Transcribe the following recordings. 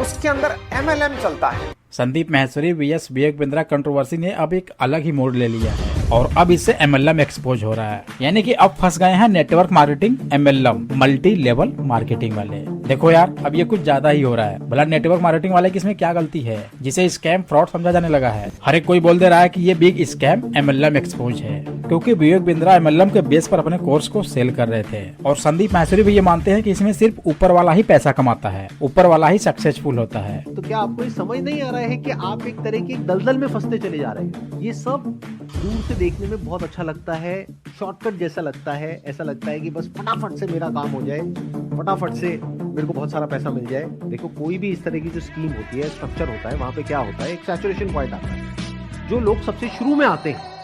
उसके अंदर MLM चलता है। संदीप माहेश्वरी वीएस विवेक बिंद्रा कंट्रोवर्सी ने अब एक अलग ही मोड़ ले लिया है और अब इससे MLM एक्सपोज हो रहा है। यानी कि अब फंस गए हैं network marketing MLM multi level marketing वाले। देखो यार, अब ये कुछ ज्यादा ही हो रहा है। भला नेटवर्क मार्केटिंग वाले की इसमें क्या गलती है जिसे स्कैम फ्रॉड समझा जाने लगा है। हर एक कोई बोल दे रहा है कि ये बिग स्कैम MLM एक्सपोज है, क्योंकि विवेक बिंद्रा MLM के बेस पर अपने कोर्स को सेल कर रहे थे। और संदीप माहेश्वरी भी ये मानते हैं कि इसमें सिर्फ ऊपर वाला ही पैसा कमाता है, ऊपर वाला ही सक्सेसफुल होता है। तो क्या आपको ये समझ नहीं आ रहा है कि आप एक तरह की दलदल में फंसते चले जा रहे हैं? ये सब दूर से देखने में बहुत अच्छा लगता है, शॉर्टकट जैसा लगता है। ऐसा लगता है कि बस फटाफट से मेरा काम हो जाए, फटाफट से मेरे को बहुत सारा पैसा मिल जाए। देखो, कोई भी इस तरह की जो स्कीम होती है, स्ट्रक्चर होता है, वहां पे क्या होता है, एक सैचुरेशन पॉइंट आता है। जो लोग सबसे शुरू में आते हैं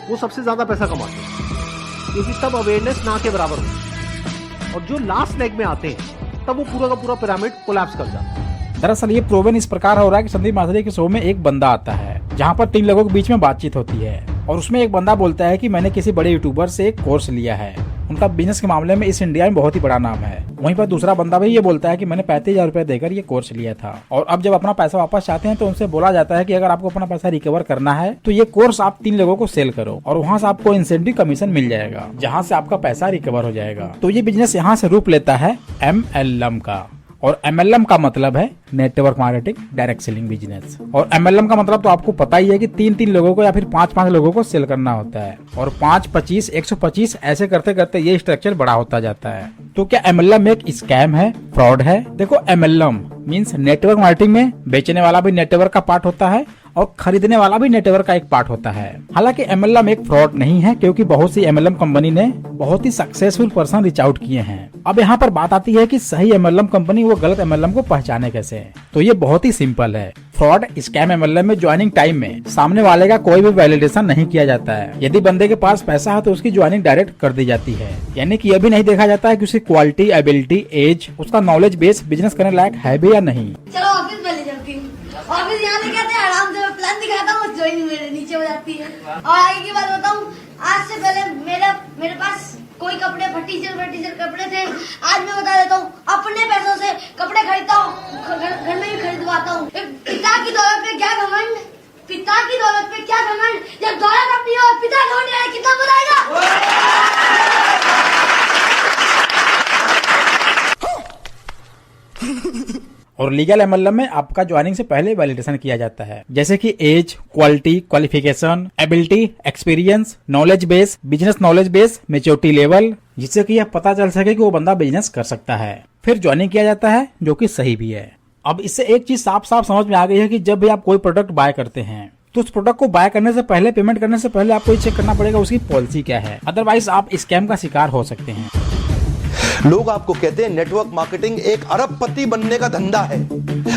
वो सबसे ज्यादा पैसा कमाते हैं, क्योंकि तब अवेयरनेस ना के बराबर होती है। और जो लास्ट लेग में आते हैं तब वो पूरा का पूरा पिरामिड कोलैप्स कर जाता है। दरअसल ये प्रूवन इस प्रकार हो रहा है कि संदीप माहेश्वरी के शो में एक बंदा आता है जहाँ पर 3 लोगों के बीच में बातचीत होती है और उसमें एक बंदा बोलता है कि मैंने किसी बड़े यूट्यूबर से एक कोर्स लिया है, उनका बिजनेस के मामले में इस इंडिया में बहुत ही बड़ा नाम है। वहीं पर दूसरा बंदा भी ये बोलता है कि मैंने 35,000 रुपए देकर ये कोर्स लिया था और अब जब अपना पैसा वापस चाहते हैं तो उनसे बोला जाता है कि अगर आपको अपना पैसा रिकवर करना है तो ये कोर्स आप 3 लोगों को सेल करो और वहाँ से आपको इंसेंटिव कमीशन मिल जाएगा, जहाँ से आपका पैसा रिकवर हो जाएगा। तो ये बिजनेस यहाँ से रूप लेता है MLM का। और MLM का मतलब है network marketing direct selling business. और MLM का मतलब तो आपको पता ही है कि 3-3 लोगों को या फिर 5-5 लोगों को सेल करना होता है और 5-25 125 ऐसे करते करते ये स्ट्रक्चर बड़ा होता जाता है। तो क्या MLM एक स्कैम है, फ्रॉड है? देखो, MLM मींस नेटवर्क मार्केटिंग में बेचने वाला भी नेटवर्क का पार्ट होता है और खरीदने वाला भी नेटवर्क का एक पार्ट होता है। हालांकि MLM एक फ्रॉड नहीं है, क्योंकि बहुत सी MLM कंपनी ने बहुत ही सक्सेसफुल पर्सन रीच आउट किए हैं। अब यहाँ पर बात आती है कि सही MLM कंपनी वो गलत MLM को पहचाने कैसे। तो ये बहुत ही सिंपल है। फ्रॉड स्कैम MLM में ज्वाइनिंग टाइम में सामने वाले का कोई भी वैलिडेशन नहीं किया जाता है। यदि बंदे के पास पैसा है तो उसकी ज्वाइनिंग डायरेक्ट कर दी जाती है। यानी कि यह भी नहीं देखा जाता है कि उसकी क्वालिटी, एबिलिटी, एज, उसका नॉलेज बेस बिजनेस करने लायक है भी या नहीं। चलो ऑफिस में ले चलती हूँ। ऑफिस यहाँ लेके आते हैं, आराम से मैं प्लान दिखाता हूँ, ज्वाइनिंग मेरे नीचे हो जाती है। और आगे की बात बताऊँ, आज से पहले मेरे पास कोई कपड़े फटीचर कपड़े थे। आज मैं बता देता हूँ, अपने पैसों से कपड़े खरीदता हूँ, घर में भी खरीदवाता हूँ। पिता की दौलत पे क्या घमंड, पिता की दौलत पे क्या घमंड, जब दौलत अपनी हो, पिता ढूंढ रहा है, कितना बुलाएगा। और लीगल MLM में आपका ज्वाइनिंग से पहले वैलिडेशन किया जाता है, जैसे कि age, quality, qualification, ability, experience, knowledge base, business knowledge base, maturity level, जिससे कि यह पता चल सके कि वो बंदा बिजनेस कर सकता है। फिर ज्वाइनिंग किया जाता है, जो कि सही भी है। अब इससे एक चीज साफ साफ समझ में आ गई है कि जब भी आप कोई प्रोडक्ट बाय करते हैं तो उस प्रोडक्ट को बाय करने से पहले, पेमेंट करने से पहले आपको चेक करना पड़ेगा उसकी पॉलिसी क्या है, अदरवाइज आप स्कैम का शिकार हो सकते हैं। लोग आपको कहते हैं नेटवर्क मार्केटिंग एक अरबपति बनने का धंधा है,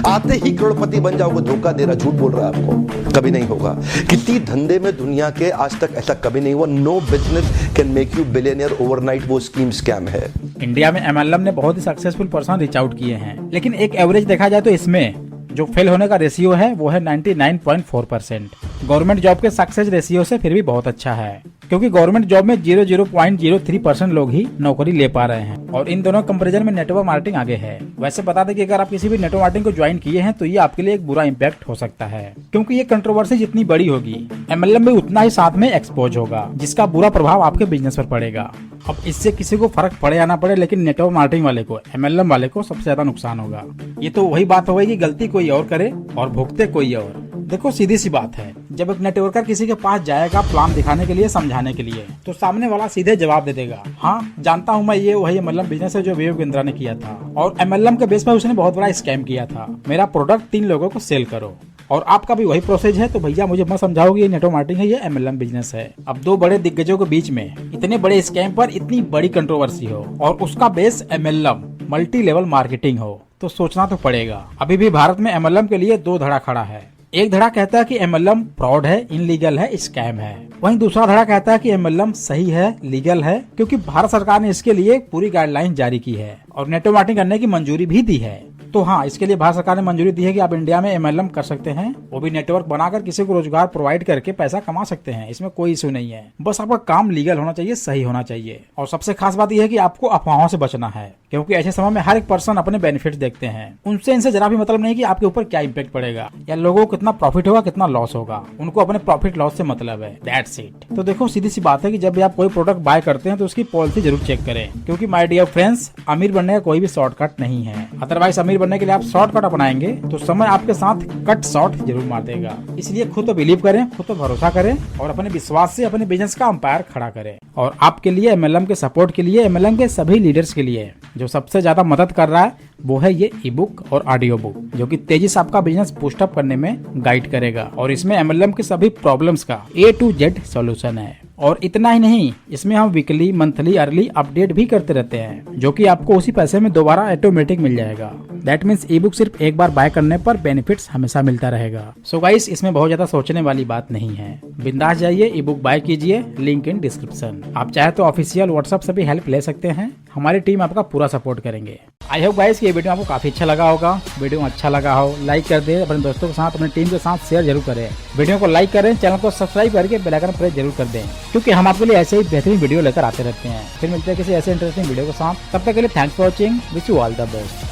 आते ही करोड़पति बन जाओगे। धोखा दे रहा, झूठ बोल रहा है आपको, कभी नहीं होगा। किसी धंधे में दुनिया के आज तक ऐसा कभी नहीं हुआ। No business can make you billionaire overnight. वो स्कीम स्कैम है। इंडिया में MLM ने बहुत ही सक्सेसफुल पर्सन रीच आउट किए हैं, लेकिन एक एवरेज देखा जाए तो इसमें जो फेल होने का रेशियो है वो है 99.4%। गवर्नमेंट जॉब के सक्सेस रेशियो से फिर भी बहुत अच्छा है, क्योंकि गवर्नमेंट जॉब में 0.03% लोग ही नौकरी ले पा रहे हैं और इन दोनों कंपैरिजन में नेटवर्क मार्केटिंग आगे है। वैसे बता दें कि अगर आप किसी भी नेटवर्क मार्केटिंग को ज्वाइन किए हैं तो ये आपके लिए एक बुरा इम्पैक्ट हो सकता है, क्योंकि ये कंट्रोवर्सी जितनी बड़ी होगी MLM भी उतना ही साथ में एक्सपोज होगा, जिसका बुरा प्रभाव आपके बिजनेस पर पड़ेगा। अब इससे किसी को फर्क पड़े या ना पड़े, लेकिन नेटवर्क मार्केटिंग वाले को, MLM वाले को सबसे ज्यादा नुकसान होगा। ये तो वही बात हो गई कि गलती कोई और करे और भुगते कोई और। देखो, सीधी सी बात है, जब एक नेटवर्कर किसी के पास जाएगा प्लान दिखाने के लिए, समझाने के लिए, तो सामने वाला सीधे जवाब दे देगा, हाँ जानता हूँ मैं, ये वही MLM बिजनेस है जो विवेक बिंद्रा ने किया था और MLM के बेस पर उसने बहुत बड़ा स्कैम किया था। मेरा प्रोडक्ट 3 लोगों को सेल करो। और आपका भी वही प्रोसेस है, तो भैया मुझे मत समझाओगे ये नेटवर्क मार्केटिंग है, ये MLM बिजनेस है। अब 2 बड़े दिग्गजों के बीच में इतने बड़े स्कैम पर इतनी बड़ी कंट्रोवर्सी हो और उसका base MLM multi level marketing हो, तो सोचना तो पड़ेगा। अभी भी भारत में MLM के लिए 2 धड़ा खड़ा है। एक धड़ा कहता है कि MLM फ्रॉड है, इनलीगल है, स्कैम है। वहीं दूसरा धड़ा कहता है कि MLM सही है, लीगल है, क्योंकि भारत सरकार ने इसके लिए पूरी गाइडलाइन जारी की है और नेटवर्क मार्केटिंग करने की मंजूरी भी दी है। तो हाँ, इसके लिए भारत सरकार ने मंजूरी दी है कि आप इंडिया में MLM कर सकते हैं वो भी नेटवर्क बनाकर किसी को रोजगार प्रोवाइड करके पैसा कमा सकते हैं, इसमें कोई इशू नहीं है। बस आपका काम लीगल होना चाहिए, सही होना चाहिए। और सबसे खास बात यह है कि आपको अफवाहों से बचना है, क्योंकि ऐसे समय में हर एक पर्सन अपने बेनिफिट देखते हैं। उनसे इनसे जरा भी मतलब नहीं कि आपके ऊपर क्या इंपैक्ट पड़ेगा या लोगों को कितना प्रॉफिट होगा कितना लॉस होगा, उनको अपने प्रॉफिट लॉस से मतलब है। That's it. तो देखो सीधी सी बात है कि जब भी आप कोई प्रोडक्ट बाय करते हैं तो उसकी पॉलिसी जरूर चेक करें, क्योंकि माय डियर फ्रेंड्स, अमीर बनने का कोई भी शॉर्टकट नहीं है। अदरवाइज अमीर बनने के लिए आप शॉर्टकट अपनाएंगे तो समय आपके साथ कट शॉर्ट जरूर मार देगा। इसलिए खुद तो बिलीव करें, खुद तो भरोसा करें और अपने विश्वास से अपने बिजनेस का अंपायर खड़ा करें। और आपके लिए एमएलएम के सपोर्ट के लिए, एमएलएम के सभी लीडर्स के लिए जो सबसे ज्यादा मदद कर रहा है वो है ये ई बुक और ऑडियो बुक, जो कि तेजी से आपका बिजनेस बूस्टअप करने में गाइड करेगा। और इसमें एमएलएम के सभी प्रॉब्लम्स का A to Z सॉल्यूशन है। और इतना ही नहीं, इसमें हम वीकली, मंथली, अर्ली अपडेट भी करते रहते हैं, जो कि आपको उसी पैसे में दोबारा ऑटोमेटिक मिल जाएगा। दैट मीन्स ई बुक सिर्फ एक बार बाय करने पर बेनिफिट्स हमेशा मिलता रहेगा। सो गाइस, इसमें बहुत ज्यादा सोचने वाली बात नहीं है। बिंदास जाइए, ई बुक बाय कीजिए, लिंक इन डिस्क्रिप्शन। आप चाहे तो ऑफिशियल व्हाट्सएप से भी हेल्प ले सकते हैं, हमारी टीम आपका पूरा सपोर्ट करेंगे। आई होप गाइस ये वीडियो आपको काफी अच्छा लगा होगा। वीडियो अच्छा लगा हो लाइक कर दे, अपने दोस्तों के साथ, अपनी टीम के साथ शेयर जरूर करें। वीडियो को लाइक करें, चैनल को सब्सक्राइब करके बेल आइकन प्रेस जरूर कर दें, क्योंकि हम आपके लिए ऐसे ही बेहतरीन वीडियो लेकर आते रहते हैं। फिर मिलते हैं किसी ऐसे इंटरेस्टिंग वीडियो के साथ। तब तक के लिए thanks for watching, wish you all the best.